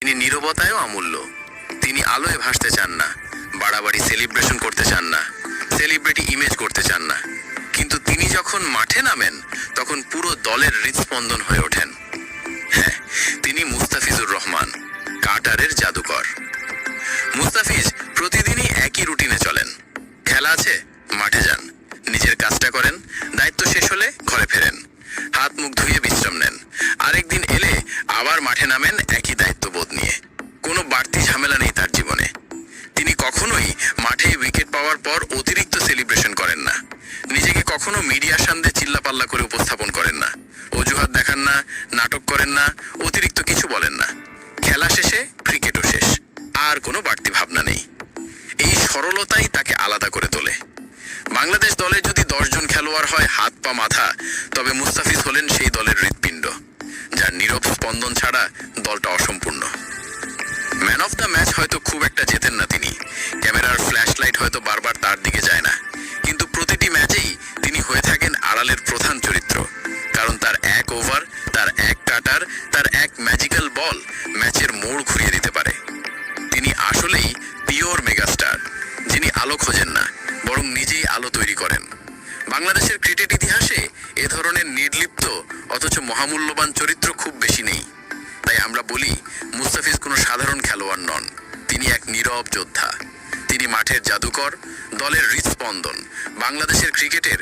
তিনি নীরবতায়ও অমূল্য। তিনি আলোয় ভাসতে চান না, বাড়াবাড়ি সেলিব্রেশন করতে চান না, সেলিব্রিটি ইমেজ করতে চান না। কিন্তু তিনি যখন মাঠে নামেন তখন পুরো দলের হৃদস্পন্দন হয়ে ওঠেন। হ্যাঁ, তিনি মুস্তাফিজুর রহমান, কাটারের জাদুকর। মুস্তাফিজ প্রতিদিনই একই রুটিনে চলেন। খেলা আছে, মাঠে যান, নিজের কাজটা করেন, দায়িত্ব শেষ হলে ঘরে ফেরেন, হাত মুখ ধুয়ে বিশ্রাম নেন। আরেকদিন এলে আবার মাঠে নামেন একই দায়িত্ববোধ নিয়ে। কোনো বাড়তি ঝামেলা নেই তার জীবনে। তিনি কখনোই মাঠে উইকেট পাওয়ার পর অতিরিক্ত সেলিব্রেশন করেন না। নিজেকে কখনো মিডিয়ার সামনে চিল্লাপাল্লা করে উপস্থাপন করেন না, অজুহাত দেখান না, নাটক করেন না, অতিরিক্ত কিছু বলেন না। খেলা শেষে ক্রিকেটও শেষ, আর কোনো বাড়তি ভাবনা নেই। এই সরলতাই তাকে আলাদা করে তোলে। বাংলাদেশ দলে যদি 10 জন খেলোয়াড় হয় হাত পা মাথা, তবে মুস্তাফিজ হলেন সেই দলের হৃৎপিণ্ড, যার নীরব স্পন্দন ছাড়া দলটা অসম্পূর্ণ। ম্যান অফ দ্য ম্যাচ হয়তো খুব একটা জেতেন না তিনি, ক্যামেরার ফ্ল্যাশ লাইট হয়তো বারবার তার দিকে যায় না, কিন্তু প্রতিটি ম্যাচেই তিনি হয়ে থাকেন আড়ালের প্রধান চরিত্র। কারণ তার এক ওভার, তার এক কাটার, তার এক ম্যাজিক্যাল বল ম্যাচের মোড় ঘুরিয়ে দিতে পারে। তিনি আসলেই পিওর মেগাস্টার, যিনি আলো খোঁজেন না, বরং নিজেই আলো তৈরি করেন। বাংলাদেশের ক্রিকেট ইতিহাসে এ ধরনের নির্লিপ্ত অথচ মহামূল্যবান চরিত্র খুব বেশি নেই। তাই আমরা বলি, মুস্তাফিজ কোনো সাধারণ খেলোয়াড় নন, তিনি এক নীরব যোদ্ধা। তিনি মাঠের জাদুকর, দলের হৃদস্পন্দন, বাংলাদেশের ক্রিকেটের